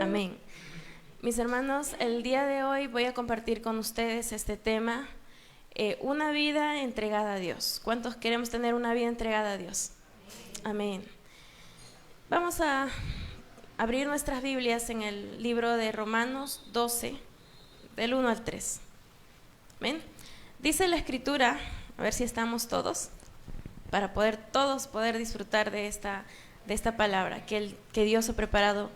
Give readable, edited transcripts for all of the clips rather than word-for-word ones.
Amén. Mis hermanos, el día de hoy voy a compartir con ustedes este tema, una vida entregada a Dios. ¿Cuántos queremos tener una vida entregada a Dios? Amén. Vamos a abrir nuestras Biblias en el libro de Romanos 12, del 1 al 3. Amén. Dice la Escritura, a ver si estamos todos, para todos poder disfrutar de esta palabra que Dios ha preparado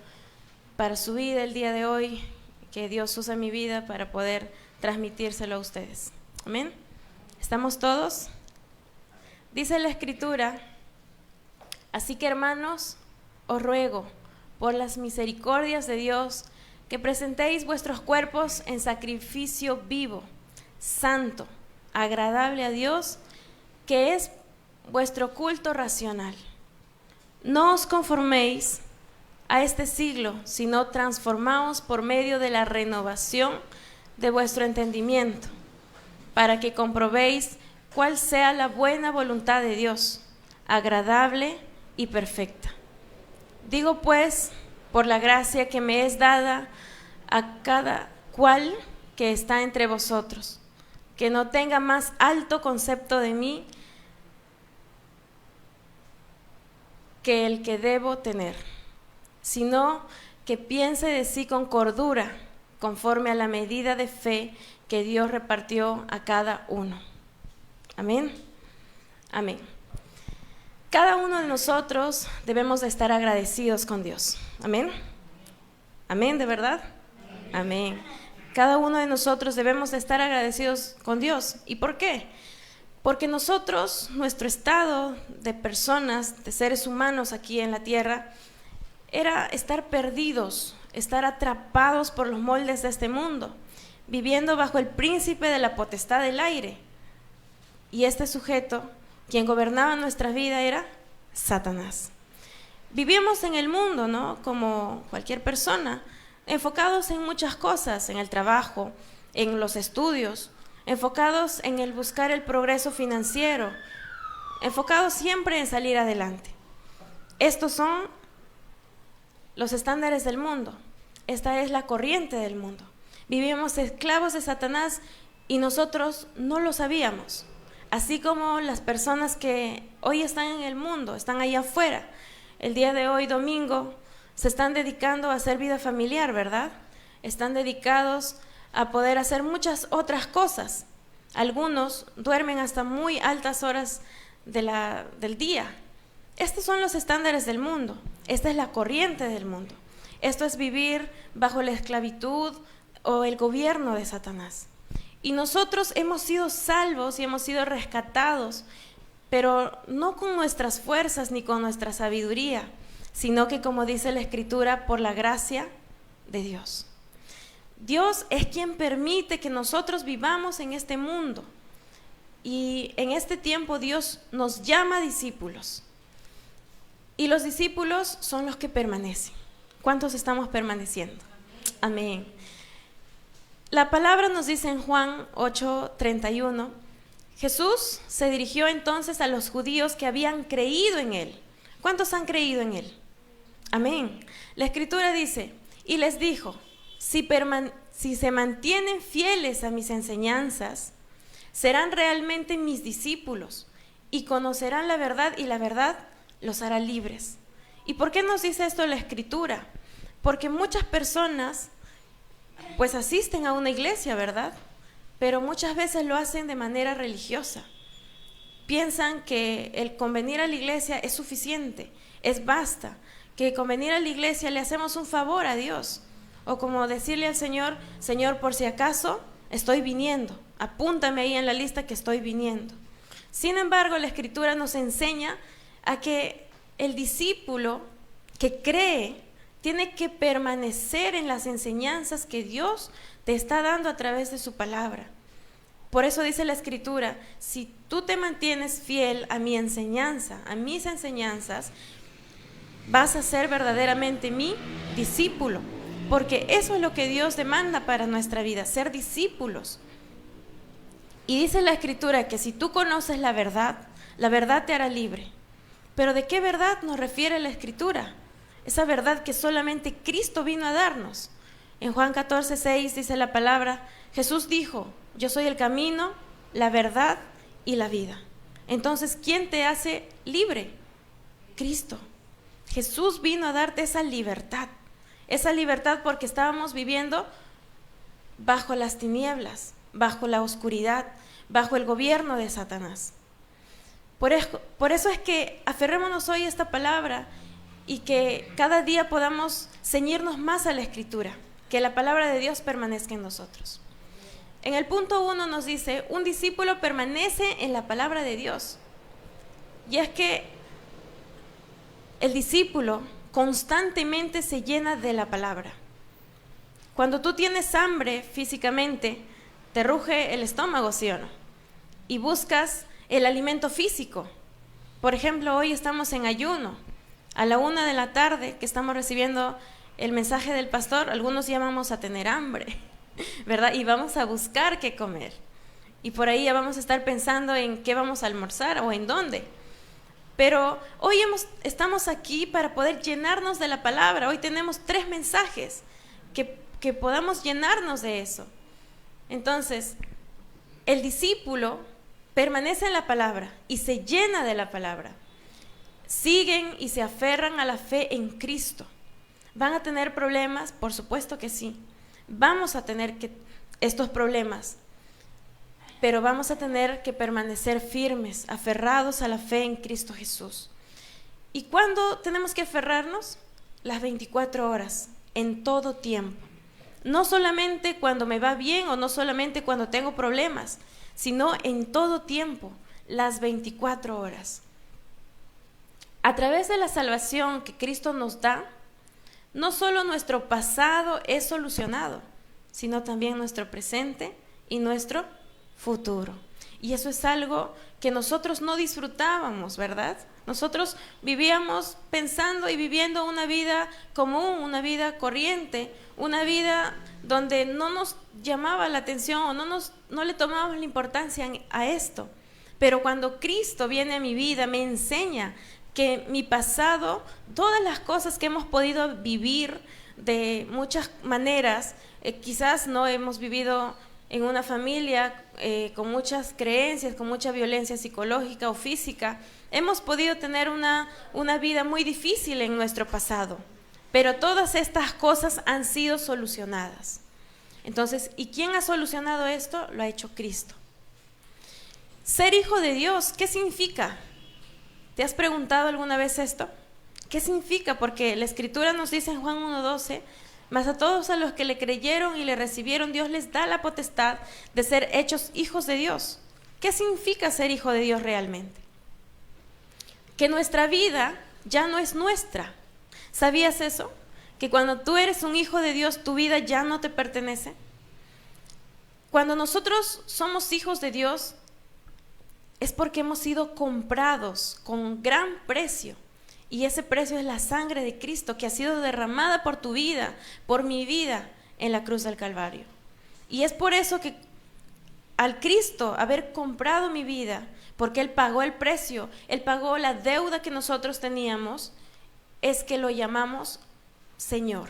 para su vida el día de hoy, que Dios usa mi vida para poder transmitírselo a ustedes. Amén. ¿Estamos todos? Dice la Escritura: así que, hermanos, os ruego por las misericordias de Dios que presentéis vuestros cuerpos en sacrificio vivo, santo, agradable a Dios, que es vuestro culto racional. No os conforméis a este siglo, sino transformaos por medio de la renovación de vuestro entendimiento, para que comprobéis cuál sea la buena voluntad de Dios, agradable y perfecta. Digo pues, por la gracia que me es dada a cada cual que está entre vosotros, que no tenga más alto concepto de mí que el que debo tener, sino que piense de sí con cordura, conforme a la medida de fe que Dios repartió a cada uno. Amén. Amén. Cada uno de nosotros debemos de estar agradecidos con Dios. Amén. Amén, ¿de verdad? Amén. Cada uno de nosotros debemos de estar agradecidos con Dios. ¿Y por qué? Porque nosotros, nuestro estado de personas, de seres humanos aquí en la tierra, era estar perdidos, estar atrapados por los moldes de este mundo, viviendo bajo el príncipe de la potestad del aire. Y este sujeto, quien gobernaba nuestra vida, era Satanás. Vivíamos en el mundo, ¿no? Como cualquier persona, enfocados en muchas cosas, en el trabajo, en los estudios, enfocados en el buscar el progreso financiero, enfocados siempre en salir adelante. Estos son los estándares del mundo. Esta es la corriente del mundo. Vivíamos esclavos de Satanás y nosotros no lo sabíamos. Así como las personas que hoy están en el mundo, están allá afuera, el día de hoy, domingo, se están dedicando a hacer vida familiar, ¿verdad? Están dedicados a poder hacer muchas otras cosas. Algunos duermen hasta muy altas horas del día. Estos son los estándares del mundo. Esta es la corriente del mundo. Esto es vivir bajo la esclavitud o el gobierno de Satanás. Y nosotros hemos sido salvos y hemos sido rescatados, pero no con nuestras fuerzas ni con nuestra sabiduría, sino que, como dice la Escritura, por la gracia de Dios. Dios es quien permite que nosotros vivamos en este mundo. Y en este tiempo Dios nos llama discípulos. Y los discípulos son los que permanecen. ¿Cuántos estamos permaneciendo? Amén. La palabra nos dice en Juan 8:31, Jesús se dirigió entonces a los judíos que habían creído en Él. ¿Cuántos han creído en Él? Amén. La Escritura dice, y les dijo, si se mantienen fieles a mis enseñanzas, serán realmente mis discípulos y conocerán la verdad, y la verdad los hará libres. ¿Y por qué nos dice esto la Escritura? Porque muchas personas pues asisten a una iglesia, ¿verdad? Pero muchas veces lo hacen de manera religiosa. Piensan que el convenir a la iglesia es suficiente, es basta, que con venir a la iglesia le hacemos un favor a Dios. O como decirle al Señor, Señor, por si acaso estoy viniendo, apúntame ahí en la lista que estoy viniendo. Sin embargo, la Escritura nos enseña a que el discípulo que cree tiene que permanecer en las enseñanzas que Dios te está dando a través de su palabra. Por eso dice la Escritura, si tú te mantienes fiel a mi enseñanza, a mis enseñanzas, vas a ser verdaderamente mi discípulo, porque eso es lo que Dios demanda para nuestra vida, ser discípulos. Y dice la Escritura que si tú conoces la verdad te hará libre. ¿Pero de qué verdad nos refiere la Escritura? esa verdad que solamente Cristo vino a darnos. En Juan 14:6 dice la palabra, Jesús dijo, yo soy el camino, la verdad y la vida. Entonces, ¿quién te hace libre? Cristo. Jesús vino a darte esa libertad porque estábamos viviendo bajo las tinieblas, bajo la oscuridad, bajo el gobierno de Satanás. Por eso es que aferrémonos hoy a esta palabra y que cada día podamos ceñirnos más a la Escritura, que la palabra de Dios permanezca en nosotros. En el punto 1 nos dice, un discípulo permanece en la palabra de Dios. Y es que el discípulo constantemente se llena de la palabra. Cuando tú tienes hambre físicamente, te ruge el estómago, ¿sí o no? Y buscas el alimento físico. Por ejemplo, hoy estamos en ayuno. A la 1 de la tarde que estamos recibiendo el mensaje del pastor, algunos ya vamos a tener hambre, ¿verdad? Y vamos a buscar qué comer. Y por ahí ya vamos a estar pensando en qué vamos a almorzar o en dónde. Pero hoy estamos aquí para poder llenarnos de la palabra. Hoy tenemos 3 mensajes que podamos llenarnos de eso. Entonces, el discípulo permanece en la palabra y se llena de la palabra. Siguen y se aferran a la fe en Cristo. ¿Van a tener problemas? Por supuesto que sí. Vamos a tener estos problemas, pero vamos a tener que permanecer firmes, aferrados a la fe en Cristo Jesús. ¿Y cuándo tenemos que aferrarnos? Las 24 horas, en todo tiempo. No solamente cuando me va bien o no solamente cuando tengo problemas, sino en todo tiempo, las 24 horas. A través de la salvación que Cristo nos da, no solo nuestro pasado es solucionado, sino también nuestro presente y nuestro futuro. Y eso es algo que nosotros no disfrutábamos, ¿verdad? Nosotros vivíamos pensando y viviendo una vida común, una vida corriente, una vida donde no nos llamaba la atención o no le tomábamos la importancia a esto. Pero cuando Cristo viene a mi vida, me enseña que mi pasado, todas las cosas que hemos podido vivir de muchas maneras, quizás no hemos vivido en una familia con muchas creencias, con mucha violencia psicológica o física, hemos podido tener una vida muy difícil en nuestro pasado, pero todas estas cosas han sido solucionadas. Entonces, ¿y quién ha solucionado esto? Lo ha hecho Cristo. Ser hijo de Dios, ¿qué significa? ¿Te has preguntado alguna vez esto? ¿Qué significa? Porque la Escritura nos dice en Juan 1:12, mas a todos a los que le creyeron y le recibieron, Dios les da la potestad de ser hechos hijos de Dios. ¿Qué significa ser hijo de Dios realmente? Que nuestra vida ya no es nuestra. ¿Sabías eso? Que cuando tú eres un hijo de Dios, tu vida ya no te pertenece. Cuando nosotros somos hijos de Dios, es porque hemos sido comprados con gran precio. Y ese precio es la sangre de Cristo que ha sido derramada por tu vida, por mi vida, en la cruz del Calvario. Y es por eso que al Cristo haber comprado mi vida, porque Él pagó el precio, Él pagó la deuda que nosotros teníamos, es que lo llamamos Señor.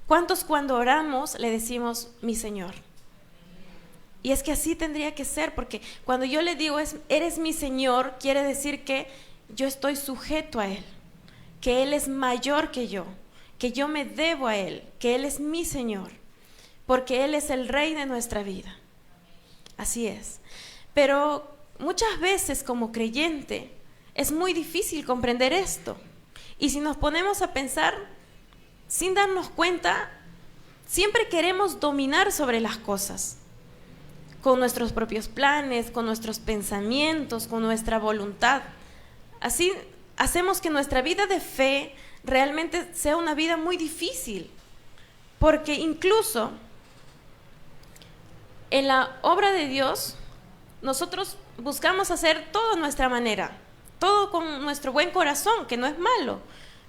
¿Cuántos cuando oramos le decimos mi Señor? Y es que así tendría que ser, porque cuando yo le digo eres mi Señor, quiere decir que yo estoy sujeto a Él, que Él es mayor que yo me debo a Él, que Él es mi Señor, porque Él es el Rey de nuestra vida. Así es. Pero muchas veces como creyente es muy difícil comprender esto. Y si nos ponemos a pensar, sin darnos cuenta, siempre queremos dominar sobre las cosas, con nuestros propios planes, con nuestros pensamientos, con nuestra voluntad. Así hacemos que nuestra vida de fe realmente sea una vida muy difícil, porque incluso en la obra de Dios nosotros buscamos hacer todo a nuestra manera, todo con nuestro buen corazón, que no es malo,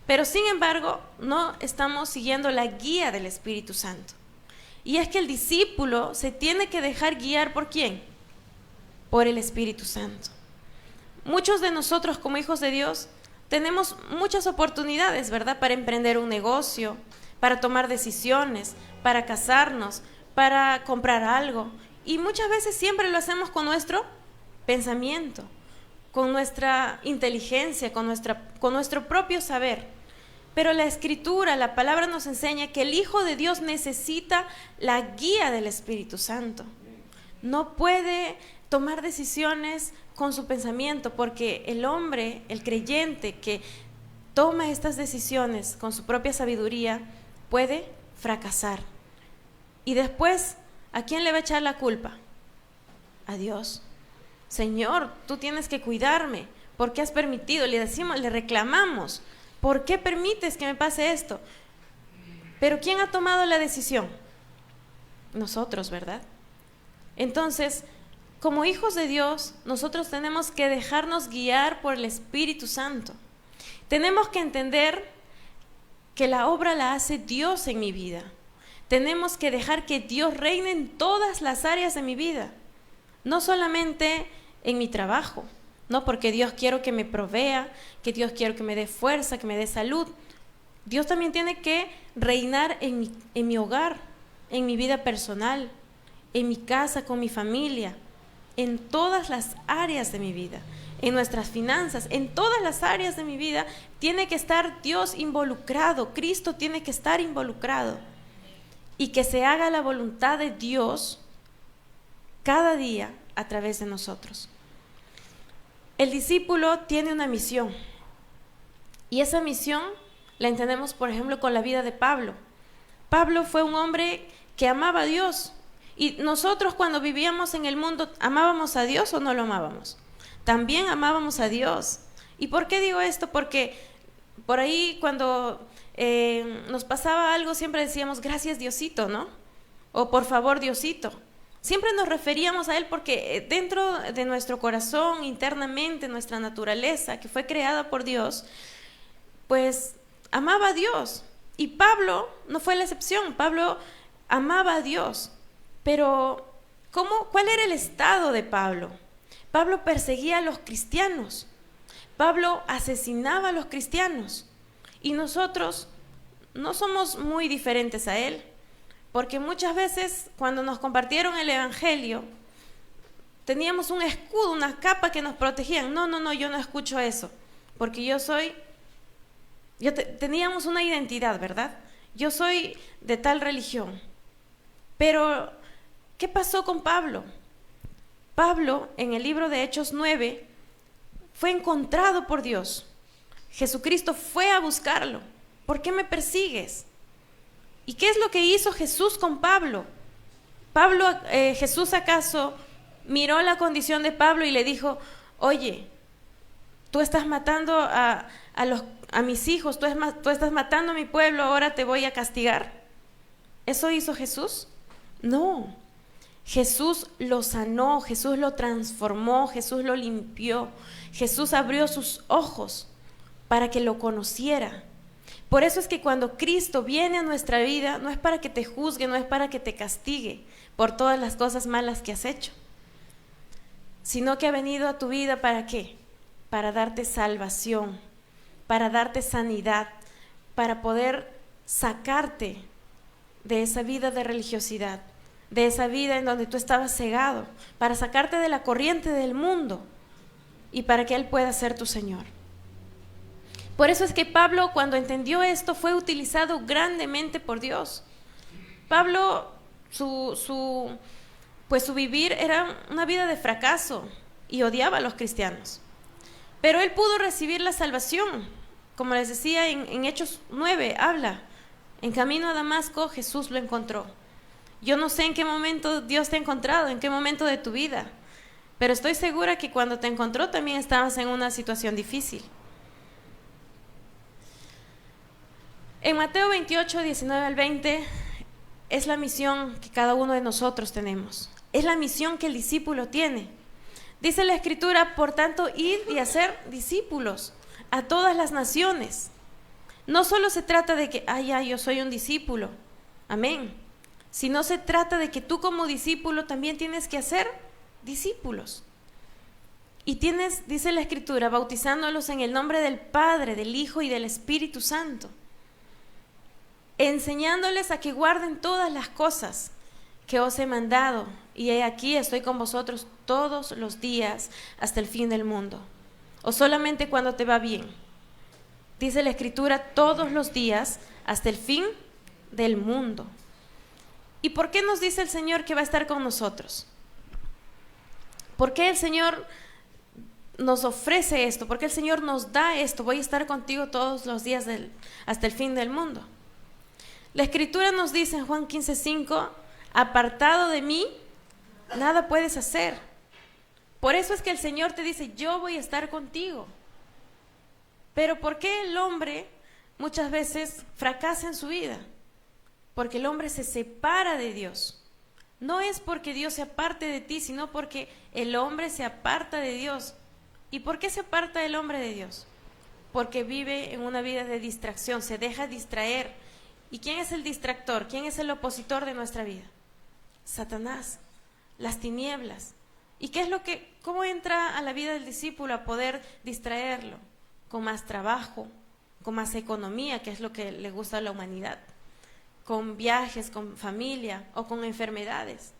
pero sin embargo no estamos siguiendo la guía del Espíritu Santo. Y es que el discípulo se tiene que dejar guiar ¿por quién? Por el Espíritu Santo. Muchos de nosotros como hijos de Dios tenemos muchas oportunidades, ¿verdad? Para emprender un negocio, para tomar decisiones, para casarnos, para comprar algo. Y muchas veces siempre lo hacemos con nuestro pensamiento, con nuestra inteligencia, con nuestro propio saber. Pero la Escritura, la palabra nos enseña que el Hijo de Dios necesita la guía del Espíritu Santo. No puede tomar decisiones con su pensamiento, porque el hombre, el creyente que toma estas decisiones con su propia sabiduría, puede fracasar. Y después, ¿a quién le va a echar la culpa? A Dios. Señor, tú tienes que cuidarme. ¿Por qué has permitido? Le decimos, le reclamamos. ¿Por qué permites que me pase esto? Pero ¿quién ha tomado la decisión? Nosotros, ¿verdad? Entonces, como hijos de Dios, nosotros tenemos que dejarnos guiar por el Espíritu Santo. Tenemos que entender que la obra la hace Dios en mi vida. Tenemos que dejar que Dios reine en todas las áreas de mi vida, no solamente en mi trabajo, no, porque Dios quiere que me provea, que Dios quiere que me dé fuerza, que me dé salud. Dios también tiene que reinar en mi hogar, en mi vida personal, en mi casa, con mi familia, en todas las áreas de mi vida, en nuestras finanzas, en todas las áreas de mi vida tiene que estar Dios involucrado, Cristo tiene que estar involucrado, y que se haga la voluntad de Dios cada día a través de nosotros. El discípulo tiene una misión, y esa misión la entendemos, por ejemplo, con la vida de Pablo. Pablo fue un hombre que amaba a Dios, y nosotros cuando vivíamos en el mundo, ¿amábamos a Dios o no lo amábamos? También amábamos a Dios. ¿Y por qué digo esto? Porque por ahí cuando nos pasaba algo siempre decíamos, gracias Diosito, ¿no? O por favor Diosito. Siempre nos referíamos a Él porque dentro de nuestro corazón, internamente, nuestra naturaleza, que fue creada por Dios, pues amaba a Dios. Y Pablo no fue la excepción. Pablo amaba a Dios. Pero, ¿cuál era el estado de Pablo? Pablo perseguía a los cristianos. Pablo asesinaba a los cristianos. Y nosotros no somos muy diferentes a él. Porque muchas veces cuando nos compartieron el evangelio, teníamos un escudo, una capa que nos protegían. No, yo no escucho eso, porque teníamos una identidad, ¿verdad? Yo soy de tal religión. Pero, ¿qué pasó con Pablo? Pablo, en el libro de Hechos 9, fue encontrado por Dios. Jesucristo fue a buscarlo. ¿Por qué me persigues? ¿Y qué es lo que hizo Jesús con Pablo? ¿Jesús acaso miró la condición de Pablo y le dijo, oye, tú estás matando a mis hijos, tú estás matando a mi pueblo, ahora te voy a castigar? ¿Eso hizo Jesús? No. Jesús lo sanó, Jesús lo transformó, Jesús lo limpió, Jesús abrió sus ojos para que lo conociera. Por eso es que cuando Cristo viene a nuestra vida, no es para que te juzgue, no es para que te castigue por todas las cosas malas que has hecho, sino que ha venido a tu vida ¿para qué? Para darte salvación, para darte sanidad, para poder sacarte de esa vida de religiosidad, de esa vida en donde tú estabas cegado, para sacarte de la corriente del mundo y para que Él pueda ser tu Señor. Por eso es que Pablo, cuando entendió esto, fue utilizado grandemente por Dios. Pablo, su vivir era una vida de fracaso y odiaba a los cristianos. Pero él pudo recibir la salvación. Como les decía en Hechos 9, habla, en camino a Damasco Jesús lo encontró. Yo no sé en qué momento Dios te ha encontrado, en qué momento de tu vida, pero estoy segura que cuando te encontró también estabas en una situación difícil. En Mateo 28, 19 al 20, es la misión que cada uno de nosotros tenemos. Es la misión que el discípulo tiene. Dice la Escritura, por tanto, id y hacer discípulos a todas las naciones. No solo se trata de que, yo soy un discípulo, amén. Sino se trata de que tú como discípulo también tienes que hacer discípulos. Y tienes, dice la Escritura, bautizándolos en el nombre del Padre, del Hijo y del Espíritu Santo, enseñándoles a que guarden todas las cosas que os he mandado, y he aquí estoy con vosotros todos los días hasta el fin del mundo. O solamente cuando te va bien. Dice la Escritura, todos los días hasta el fin del mundo. ¿Y por qué nos dice el Señor que va a estar con nosotros? ¿Por qué el Señor nos ofrece esto? ¿Por qué el Señor nos da esto? Voy a estar contigo todos los días hasta el fin del mundo. La Escritura nos dice en Juan 15:5, apartado de mí, nada puedes hacer. Por eso es que el Señor te dice, yo voy a estar contigo. Pero ¿por qué el hombre muchas veces fracasa en su vida? Porque el hombre se separa de Dios. No es porque Dios se aparte de ti, sino porque el hombre se aparta de Dios. ¿Y por qué se aparta el hombre de Dios? Porque vive en una vida de distracción, se deja distraer. ¿Y quién es el distractor? ¿Quién es el opositor de nuestra vida? Satanás, las tinieblas. ¿Y cómo entra a la vida del discípulo a poder distraerlo? Con más trabajo, con más economía, que es lo que le gusta a la humanidad, con viajes, con familia o con enfermedades.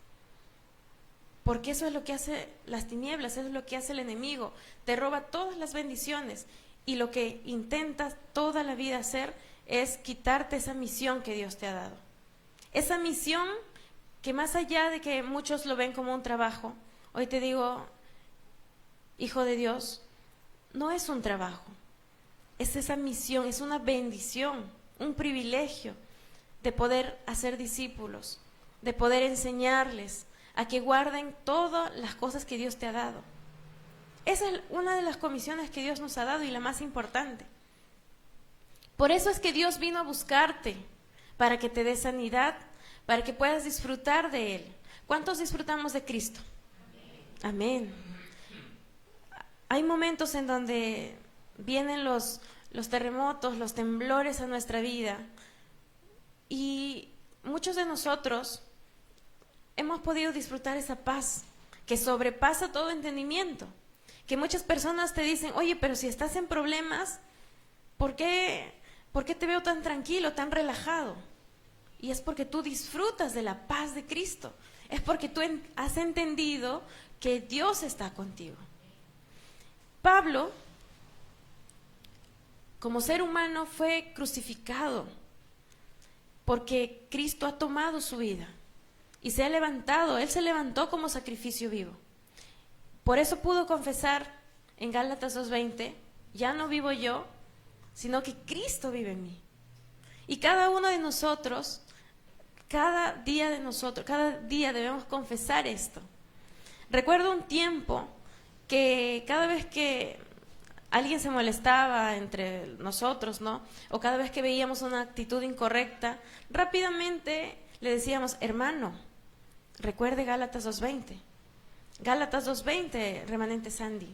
Porque eso es lo que hace las tinieblas, eso es lo que hace el enemigo. Te roba todas las bendiciones y lo que intentas toda la vida hacer es quitarte esa misión que Dios te ha dado. Esa misión que más allá de que muchos lo ven como un trabajo, hoy te digo, hijo de Dios, no es un trabajo, es esa misión, es una bendición, un privilegio de poder hacer discípulos, de poder enseñarles a que guarden todas las cosas que Dios te ha dado. Esa es una de las comisiones que Dios nos ha dado y la más importante. Por eso es que Dios vino a buscarte, para que te dé sanidad, para que puedas disfrutar de Él. ¿Cuántos disfrutamos de Cristo? Amén. Hay momentos en donde vienen los terremotos, los temblores a nuestra vida, y muchos de nosotros hemos podido disfrutar esa paz que sobrepasa todo entendimiento. Que muchas personas te dicen, oye, pero si estás en problemas, ¿por qué te veo tan tranquilo, tan relajado? Y es porque tú disfrutas de la paz de Cristo. Es porque tú has entendido que Dios está contigo. Pablo, como ser humano, fue crucificado porque Cristo ha tomado su vida y se ha levantado. Él se levantó como sacrificio vivo. Por eso pudo confesar en Gálatas 2:20, ya no vivo yo, sino que Cristo vive en mí. Y cada uno de nosotros, cada día debemos confesar esto. Recuerdo un tiempo que cada vez que alguien se molestaba entre nosotros, ¿no? O cada vez que veíamos una actitud incorrecta, rápidamente le decíamos, hermano, recuerde Gálatas 2:20. Gálatas 2:20, remanente Sandy.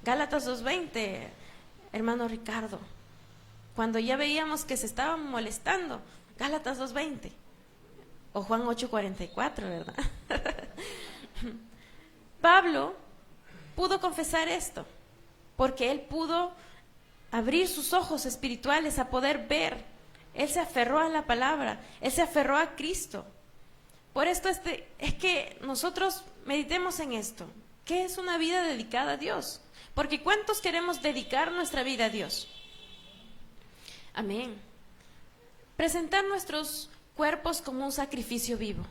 Gálatas 2:20, hermano Ricardo. Cuando ya veíamos que se estaban molestando, Gálatas 2:20. O Juan 8:44, ¿verdad? Pablo pudo confesar esto, porque él pudo abrir sus ojos espirituales a poder ver. Él se aferró a la palabra, él se aferró a Cristo. Por esto es que nosotros meditemos en esto. ¿Qué es una vida dedicada a Dios? Porque ¿cuántos queremos dedicar nuestra vida a Dios? Amén. Presentar nuestros cuerpos como un sacrificio vivo.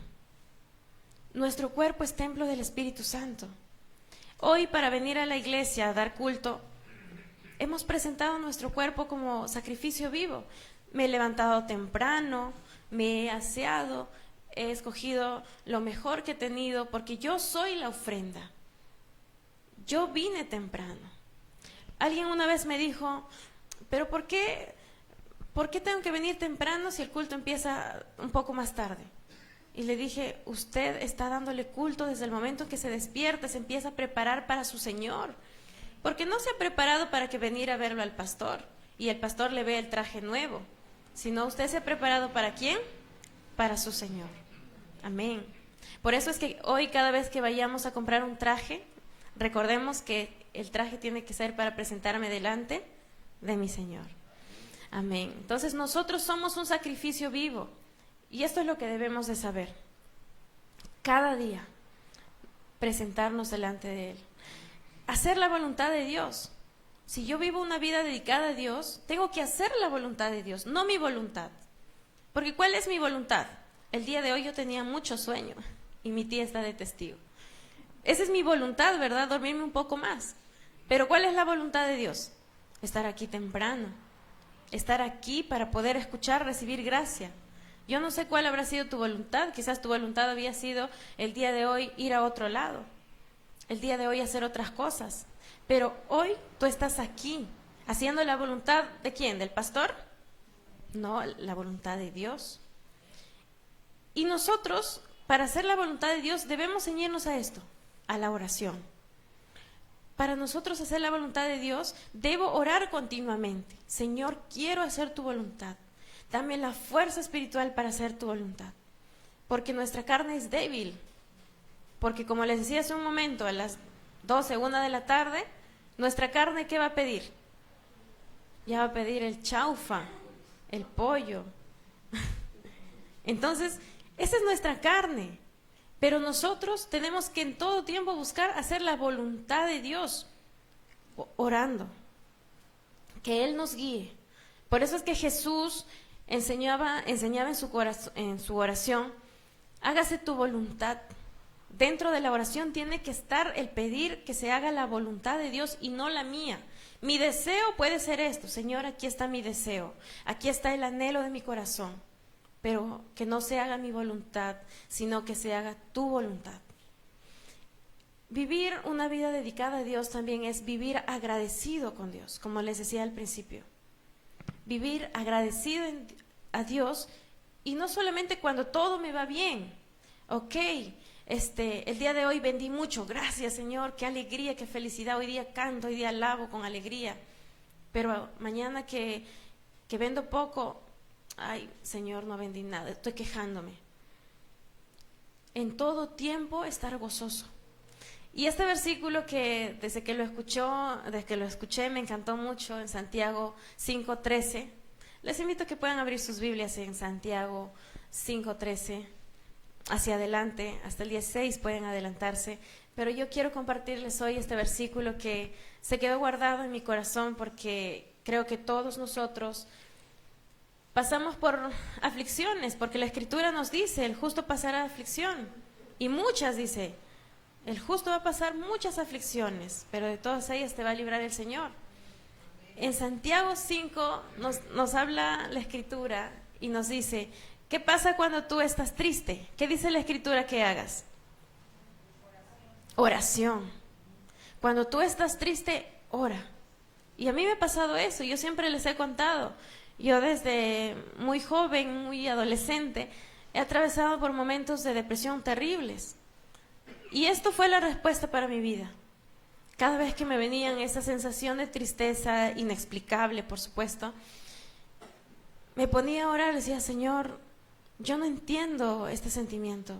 Nuestro cuerpo es templo del Espíritu Santo. Hoy, para venir a la iglesia a dar culto, hemos presentado nuestro cuerpo como sacrificio vivo. Me he levantado temprano, me he aseado, he escogido lo mejor que he tenido, porque yo soy la ofrenda. Yo vine temprano. Alguien una vez me dijo, pero ¿por qué tengo que venir temprano si el culto empieza un poco más tarde? Y le dije, usted está dándole culto desde el momento en que se despierta, se empieza a preparar para su Señor. Porque no se ha preparado para que venir a verlo al pastor y el pastor le vea el traje nuevo, sino usted se ha preparado ¿para quién? Para su Señor. Amén. Por eso es que hoy cada vez que vayamos a comprar un traje, Recordemos que el traje tiene que ser para presentarme delante de mi Señor. Amén. Entonces nosotros somos un sacrificio vivo y esto es lo que debemos de saber. Cada día presentarnos delante de Él. Hacer la voluntad de Dios. Si yo vivo una vida dedicada a Dios, tengo que hacer la voluntad de Dios, no mi voluntad. Porque ¿cuál es mi voluntad? El día de hoy yo tenía mucho sueño y mi tía está de testigo. Esa es mi voluntad, ¿verdad? Dormirme un poco más. Pero ¿cuál es la voluntad de Dios? Estar aquí temprano. Estar aquí para poder escuchar, recibir gracia. Yo no sé cuál habrá sido tu voluntad. Quizás tu voluntad había sido el día de hoy ir a otro lado. El día de hoy hacer otras cosas. Pero hoy tú estás aquí, haciendo la voluntad ¿de quién? ¿Del pastor? No, la voluntad de Dios. Y nosotros, para hacer la voluntad de Dios, debemos ceñirnos a esto, a la oración. Para nosotros hacer la voluntad de Dios, debo orar continuamente. Señor, quiero hacer tu voluntad. Dame la fuerza espiritual para hacer tu voluntad. Porque nuestra carne es débil. Porque como les decía hace un momento, a las 12, 1 de la tarde, nuestra carne, ¿qué va a pedir? Ya va a pedir el chaufa, el pollo. Entonces, esa es nuestra carne. Pero nosotros tenemos que en todo tiempo buscar hacer la voluntad de Dios, orando, que Él nos guíe. Por eso es que Jesús enseñaba en su oración, hágase tu voluntad. Dentro de la oración tiene que estar el pedir que se haga la voluntad de Dios y no la mía. Mi deseo puede ser esto, Señor, aquí está mi deseo, aquí está el anhelo de mi corazón, pero que no se haga mi voluntad, sino que se haga tu voluntad. Vivir una vida dedicada a Dios también es vivir agradecido con Dios, como les decía al principio. Vivir agradecido a Dios y no solamente cuando todo me va bien. Ok, el día de hoy vendí mucho, gracias Señor, qué alegría, qué felicidad, hoy día canto, hoy día alabo con alegría, pero mañana que vendo poco, ay Señor, no vendí nada, estoy quejándome. En todo tiempo estar gozoso. Y este versículo que desde que lo escuché me encantó mucho, en Santiago 5:13, les invito a que puedan abrir sus Biblias en Santiago 5:13, hacia adelante, hasta el 16 pueden adelantarse, pero yo quiero compartirles hoy este versículo que se quedó guardado en mi corazón porque creo que todos nosotros pasamos por aflicciones, porque la Escritura nos dice, el justo pasará aflicción, y muchas dice, el justo va a pasar muchas aflicciones, pero de todas ellas te va a librar el Señor. En Santiago 5 nos habla la Escritura y nos dice, ¿qué pasa cuando tú estás triste? ¿Qué dice la Escritura que hagas? Oración. Cuando tú estás triste, ora. Y a mí me ha pasado eso, yo siempre les he contado. Yo desde muy joven, muy adolescente, he atravesado por momentos de depresión terribles. Y esto fue la respuesta para mi vida. Cada vez que me venían esa sensación de tristeza inexplicable, por supuesto, me ponía a orar, decía, Señor, yo no entiendo este sentimiento,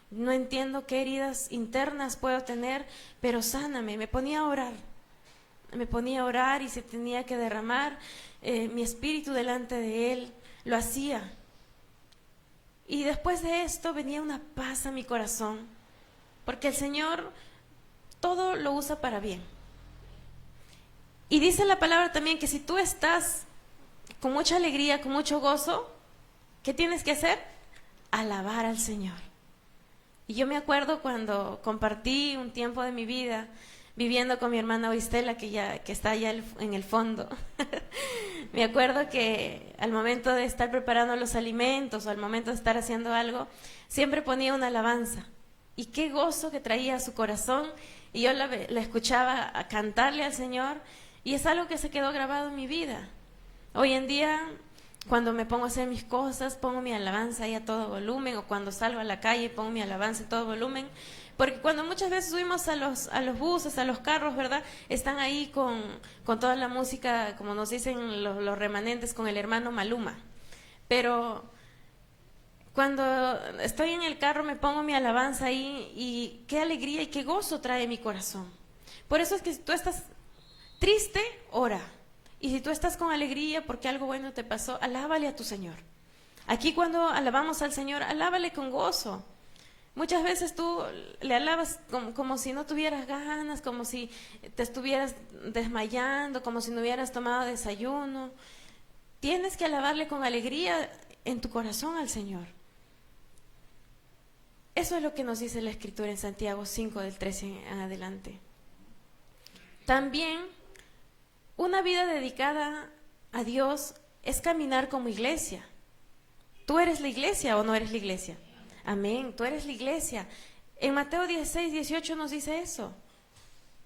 no entiendo qué heridas internas puedo tener, pero sáname. Me ponía a orar y se tenía que derramar mi espíritu delante de Él, lo hacía. Y después de esto venía una paz a mi corazón, porque el Señor todo lo usa para bien. Y dice la palabra también que si tú estás con mucha alegría, con mucho gozo, ¿qué tienes que hacer? Alabar al Señor. Y yo me acuerdo cuando compartí un tiempo de mi vida viviendo con mi hermana Oristela, que está allá en el fondo. Me acuerdo que al momento de estar preparando los alimentos o al momento de estar haciendo algo, siempre ponía una alabanza. Y qué gozo que traía a su corazón. Y yo la escuchaba a cantarle al Señor. Y es algo que se quedó grabado en mi vida. Hoy en día, cuando me pongo a hacer mis cosas, pongo mi alabanza ahí a todo volumen, o cuando salgo a la calle pongo mi alabanza a todo volumen, porque cuando muchas veces subimos a los buses, a los carros, ¿verdad? Están ahí con toda la música, como nos dicen los remanentes, con el hermano Maluma. Pero cuando estoy en el carro me pongo mi alabanza ahí y qué alegría y qué gozo trae mi corazón. Por eso es que si tú estás triste, ora. Y si tú estás con alegría porque algo bueno te pasó, alábale a tu Señor. Aquí cuando alabamos al Señor, alábale con gozo. Muchas veces tú le alabas como si no tuvieras ganas, como si te estuvieras desmayando, como si no hubieras tomado desayuno. Tienes que alabarle con alegría en tu corazón al Señor. Eso es lo que nos dice la Escritura en Santiago 5, del 13 en adelante. También, una vida dedicada a Dios es caminar como iglesia. ¿Tú eres la iglesia o no eres la iglesia? Amén, tú eres la iglesia. En Mateo 16, 18 nos dice eso,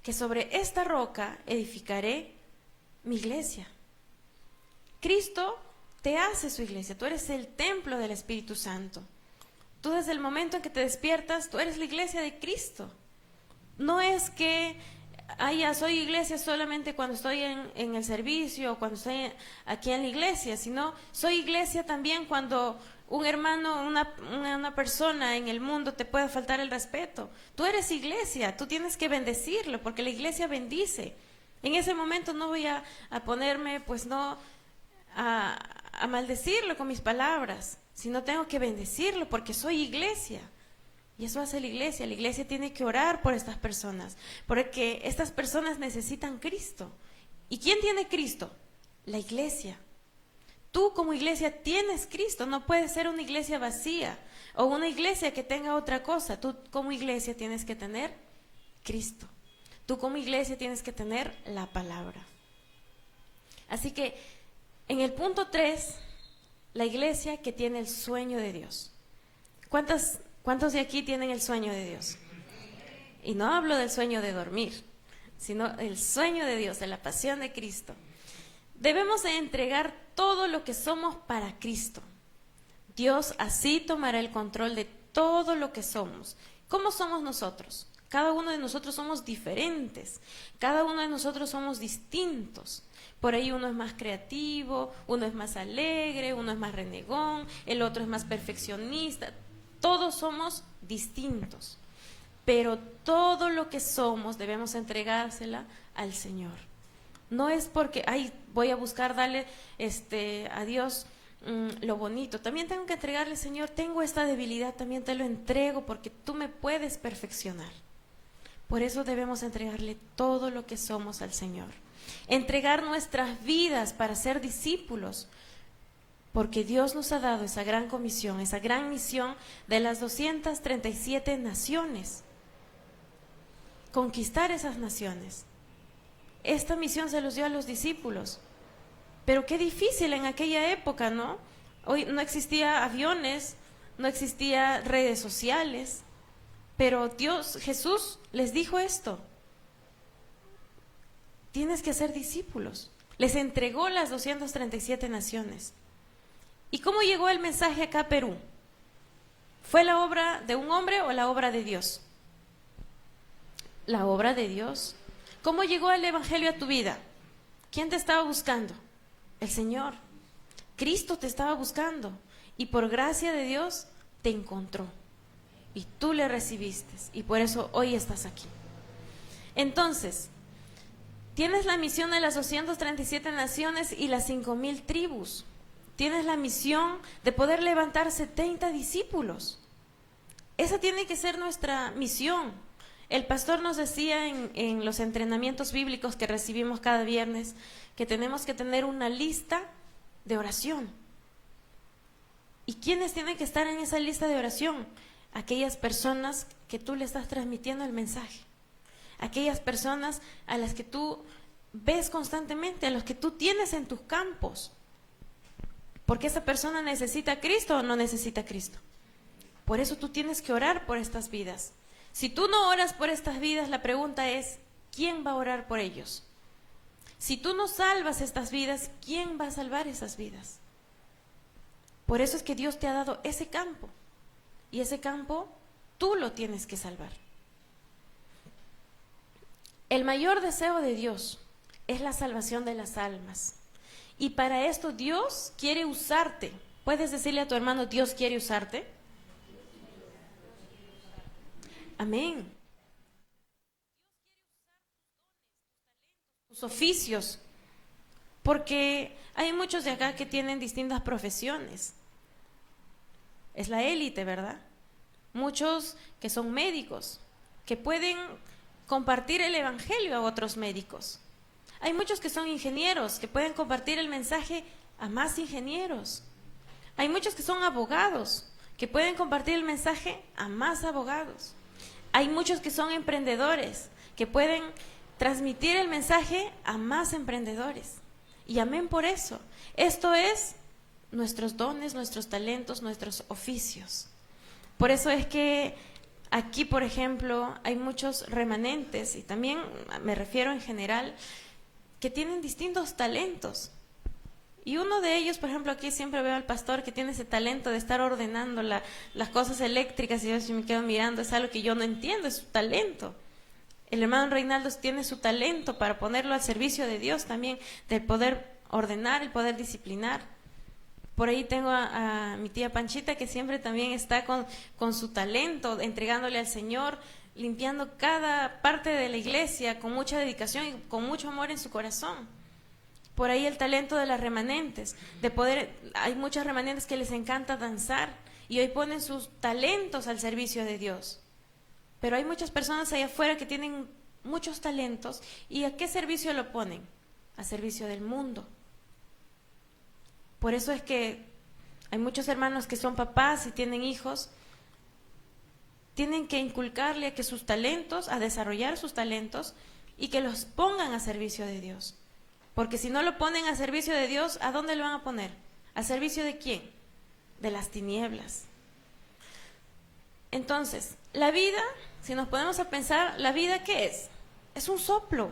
que sobre esta roca edificaré mi iglesia. Cristo te hace su iglesia, tú eres el templo del Espíritu Santo. Tú desde el momento en que te despiertas, tú eres la iglesia de Cristo. No es que ya soy iglesia solamente cuando estoy en el servicio o cuando estoy aquí en la iglesia, sino soy iglesia también cuando un hermano, una persona en el mundo te pueda faltar el respeto. Tú eres iglesia, tú tienes que bendecirlo porque la iglesia bendice. En ese momento no voy a ponerme, pues no, a maldecirlo con mis palabras, sino tengo que bendecirlo porque soy iglesia. Y eso hace la iglesia. La iglesia tiene que orar por estas personas, porque estas personas necesitan Cristo. ¿Y quién tiene Cristo? La iglesia. Tú como iglesia tienes Cristo, no puedes ser una iglesia vacía o una iglesia que tenga otra cosa. Tú como iglesia tienes que tener Cristo. Tú como iglesia tienes que tener la palabra. Así que en el punto 3, la iglesia que tiene el sueño de Dios. ¿Cuántos de aquí tienen el sueño de Dios? Y no hablo del sueño de dormir, sino el sueño de Dios, de la pasión de Cristo. Debemos de entregar todo lo que somos para Cristo. Dios así tomará el control de todo lo que somos. ¿Cómo somos nosotros? Cada uno de nosotros somos diferentes, cada uno de nosotros somos distintos. Por ahí uno es más creativo, uno es más alegre, uno es más renegón, el otro es más perfeccionista. Todos somos distintos, pero todo lo que somos debemos entregársela al Señor. No es porque, voy a buscar darle a Dios lo bonito. También tengo que entregarle, Señor, tengo esta debilidad, también te lo entrego porque tú me puedes perfeccionar. Por eso debemos entregarle todo lo que somos al Señor. Entregar nuestras vidas para ser discípulos, porque Dios nos ha dado esa gran comisión, esa gran misión de las 237 naciones. Conquistar esas naciones. Esta misión se los dio a los discípulos. Pero qué difícil en aquella época, ¿no? Hoy no existía aviones, no existía redes sociales, pero Jesús les dijo esto: tienes que hacer discípulos. Les entregó las 237 naciones. ¿Y cómo llegó el mensaje acá a Perú? ¿Fue la obra de un hombre o la obra de Dios? La obra de Dios. ¿Cómo llegó el evangelio a tu vida? ¿Quién te estaba buscando? El Señor. Cristo te estaba buscando y por gracia de Dios te encontró y tú le recibiste y por eso hoy estás aquí. Entonces, tienes la misión de las 237 naciones y las 5,000 tribus. Tienes la misión de poder levantar 70 discípulos. Esa tiene que ser nuestra misión. El pastor nos decía en los entrenamientos bíblicos que recibimos cada viernes que tenemos que tener una lista de oración. ¿Y quiénes tienen que estar en esa lista de oración? Aquellas personas que tú le estás transmitiendo el mensaje. Aquellas personas a las que tú ves constantemente, a los que tú tienes en tus campos. Porque esa persona necesita a Cristo o no necesita a Cristo. Por eso tú tienes que orar por estas vidas. Si tú no oras por estas vidas, la pregunta es, ¿quién va a orar por ellos? Si tú no salvas estas vidas, ¿quién va a salvar esas vidas? Por eso es que Dios te ha dado ese campo. Y ese campo tú lo tienes que salvar. El mayor deseo de Dios es la salvación de las almas. Y para esto Dios quiere usarte. ¿Puedes decirle a tu hermano, Dios quiere usarte? Amén. sus oficios, porque hay muchos de acá que tienen distintas profesiones. Es la élite, ¿verdad? Muchos que son médicos, que pueden compartir el evangelio a otros médicos. Hay muchos que son ingenieros, que pueden compartir el mensaje a más ingenieros. Hay muchos que son abogados, que pueden compartir el mensaje a más abogados. Hay muchos que son emprendedores, que pueden transmitir el mensaje a más emprendedores. Y amén por eso. Esto es nuestros dones, nuestros talentos, nuestros oficios. Por eso es que aquí, por ejemplo, hay muchos remanentes, y también me refiero en general, que tienen distintos talentos. Y uno de ellos, por ejemplo, aquí siempre veo al pastor que tiene ese talento de estar ordenando las cosas eléctricas, y yo si me quedo mirando, es algo que yo no entiendo, es su talento. El hermano Reinaldo tiene su talento para ponerlo al servicio de Dios también, del poder ordenar, el poder disciplinar. Por ahí tengo a mi tía Panchita, que siempre también está con su talento, entregándole al Señor, limpiando cada parte de la iglesia con mucha dedicación y con mucho amor en su corazón. Por ahí el talento de las remanentes, de poder, hay muchas remanentes que les encanta danzar y hoy ponen sus talentos al servicio de Dios. Pero hay muchas personas allá afuera que tienen muchos talentos, ¿y a qué servicio lo ponen? A servicio del mundo. Por eso es que hay muchos hermanos que son papás y tienen hijos, tienen que inculcarle a que sus talentos, a desarrollar sus talentos y que los pongan a servicio de Dios. Porque si no lo ponen a servicio de Dios, ¿a dónde lo van a poner? ¿A servicio de quién? De las tinieblas. Entonces, la vida, si nos ponemos a pensar, ¿la vida qué es? Es un soplo.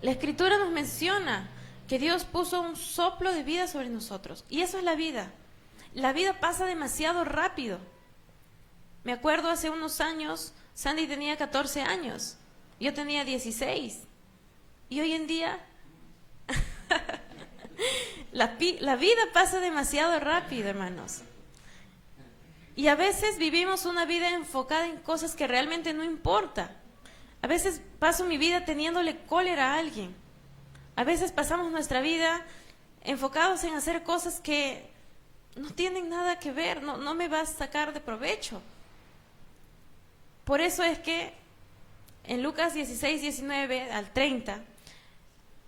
La Escritura nos menciona que Dios puso un soplo de vida sobre nosotros. Y eso es la vida. La vida pasa demasiado rápido. Me acuerdo hace unos años, Sandy tenía 14 años, yo tenía 16. Y hoy en día, la vida pasa demasiado rápido, hermanos. Y a veces vivimos una vida enfocada en cosas que realmente no importan. A veces paso mi vida teniéndole cólera a alguien. A veces pasamos nuestra vida enfocados en hacer cosas que no tienen nada que ver, no me va a sacar de provecho. Por eso es que en Lucas 16, 19 al 30,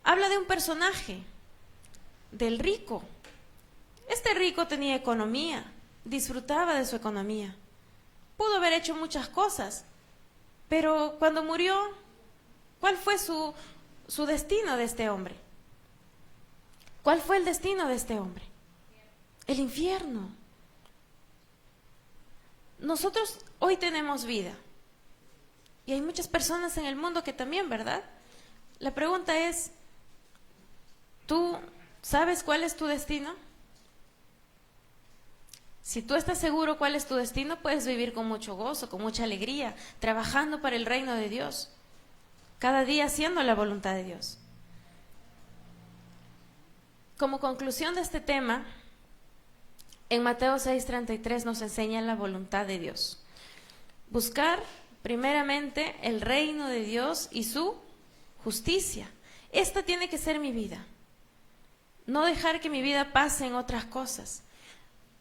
habla de un personaje, del rico. Este rico tenía economía, disfrutaba de su economía. Pudo haber hecho muchas cosas, pero cuando murió, ¿cuál fue su destino de este hombre? ¿Cuál fue el destino de este hombre? El infierno. Nosotros hoy tenemos vida y hay muchas personas en el mundo que también, ¿verdad? La pregunta es, ¿tú sabes cuál es tu destino? Si tú estás seguro cuál es tu destino, puedes vivir con mucho gozo, con mucha alegría, trabajando para el reino de Dios, cada día haciendo la voluntad de Dios. Como conclusión de este tema, en Mateo 6:33 nos enseña la voluntad de Dios. Buscar primeramente el reino de Dios y su justicia. Esta tiene que ser mi vida. No dejar que mi vida pase en otras cosas,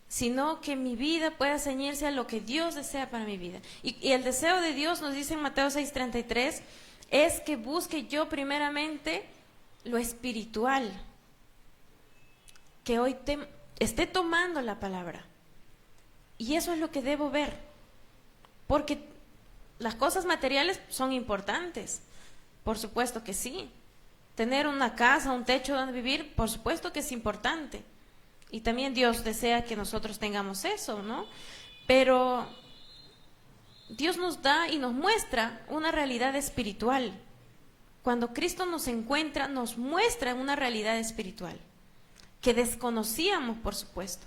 sino que mi vida pueda ceñirse a lo que Dios desea para mi vida. Y el deseo de Dios, nos dice en Mateo 6:33, es que busque yo primeramente lo espiritual, que hoy esté tomando la palabra. Y eso es lo que debo ver, porque las cosas materiales son importantes, por supuesto que sí. Tener una casa, un techo donde vivir, por supuesto que es importante. Y también Dios desea que nosotros tengamos eso, ¿no? Pero Dios nos da y nos muestra una realidad espiritual. Cuando Cristo nos encuentra, nos muestra una realidad espiritual que desconocíamos, por supuesto.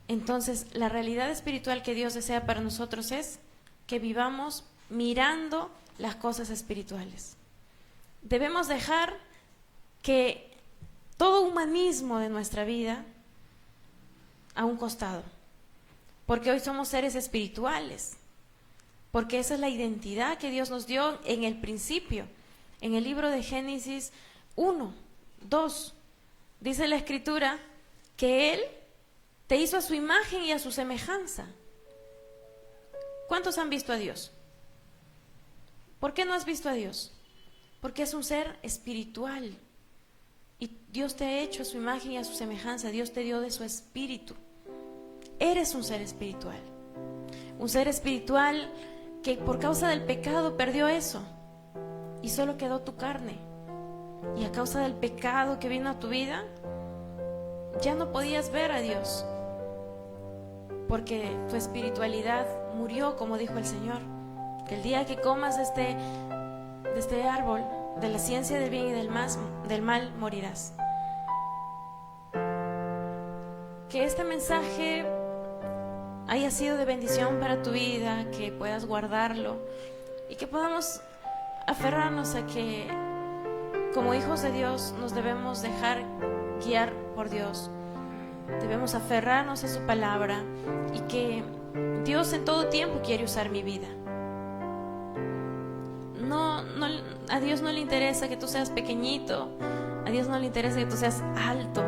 Entonces, la realidad espiritual que Dios desea para nosotros es que vivamos mirando las cosas espirituales. Debemos dejar que todo humanismo de nuestra vida a un costado, porque hoy somos seres espirituales. porque esa es la identidad que Dios nos dio en el principio. En el libro de Génesis 1, 2, dice la Escritura que Él te hizo a su imagen y a su semejanza. ¿Cuántos han visto a Dios? ¿Por qué no has visto a Dios? Porque es un ser espiritual y Dios te ha hecho a su imagen y a su semejanza. Dios te dio de su espíritu. Eres un ser espiritual que por causa del pecado perdió eso y solo quedó tu carne. Y a causa del pecado que vino a tu vida, ya no podías ver a Dios, porque tu espiritualidad murió, como dijo el Señor, que el día que comas de este árbol, de la ciencia del bien y del mal, morirás. Que este mensaje haya sido de bendición para tu vida, que puedas guardarlo y que podamos aferrarnos a que como hijos de Dios nos debemos dejar guiar por Dios. Debemos aferrarnos a su palabra y que Dios en todo tiempo quiere usar mi vida. A Dios no le interesa que tú seas pequeñito, a Dios no le interesa que tú seas alto,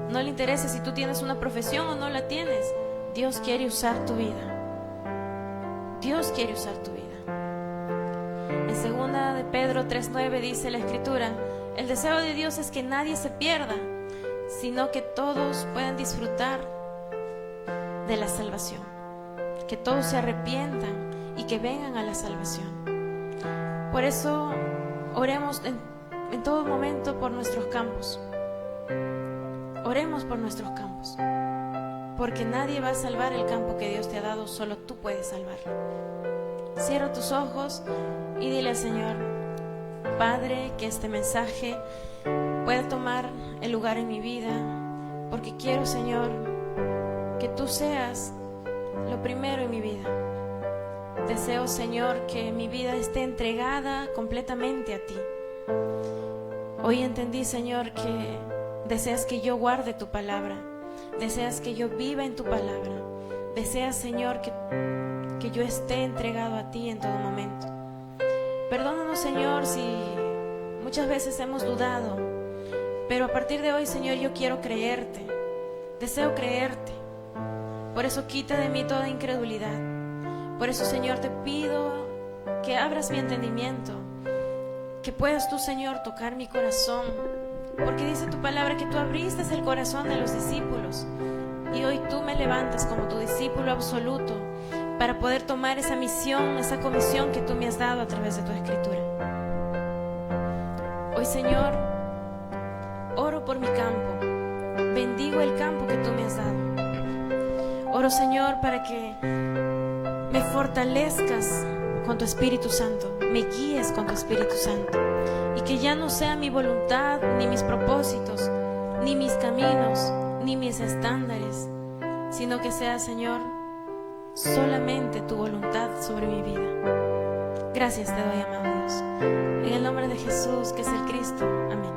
no le interesa si tú tienes una profesión o no la tienes. Dios quiere usar tu vida. Dios quiere usar tu vida. En 2 de Pedro 3:9 dice la Escritura: el deseo de Dios es que nadie se pierda, sino que todos puedan disfrutar de la salvación, que todos se arrepientan y que vengan a la salvación. Por eso oremos en todo momento por nuestros campos. Oremos por nuestros campos, porque nadie va a salvar el campo que Dios te ha dado, solo tú puedes salvarlo. Cierra tus ojos y dile al Señor: Padre, que este mensaje pueda tomar el lugar en mi vida, porque quiero, Señor, que tú seas lo primero en mi vida. Deseo, Señor, que mi vida esté entregada completamente a ti. Hoy entendí, Señor, que deseas que yo guarde tu palabra, deseas que yo viva en tu palabra, deseas, Señor, que yo esté entregado a ti en todo momento. Perdónanos, Señor, si muchas veces hemos dudado, pero a partir de hoy, Señor, yo quiero creerte, deseo creerte. Por eso quita de mí toda incredulidad. Por eso, Señor, te pido que abras mi entendimiento, que puedas tú, Señor, tocar mi corazón, porque dice tu palabra que tú abriste el corazón de los discípulos y hoy tú me levantas como tu discípulo absoluto para poder tomar esa misión, esa comisión que tú me has dado a través de tu Escritura. Hoy, Señor, oro por mi campo, bendigo el campo que tú me has dado. Oro, Señor, para que me fortalezcas con tu Espíritu Santo, me guíes con tu Espíritu Santo, y que ya no sea mi voluntad, ni mis propósitos, ni mis caminos, ni mis estándares, sino que sea, Señor, solamente tu voluntad sobre mi vida. Gracias te doy, amado Dios. En el nombre de Jesús, que es el Cristo. Amén.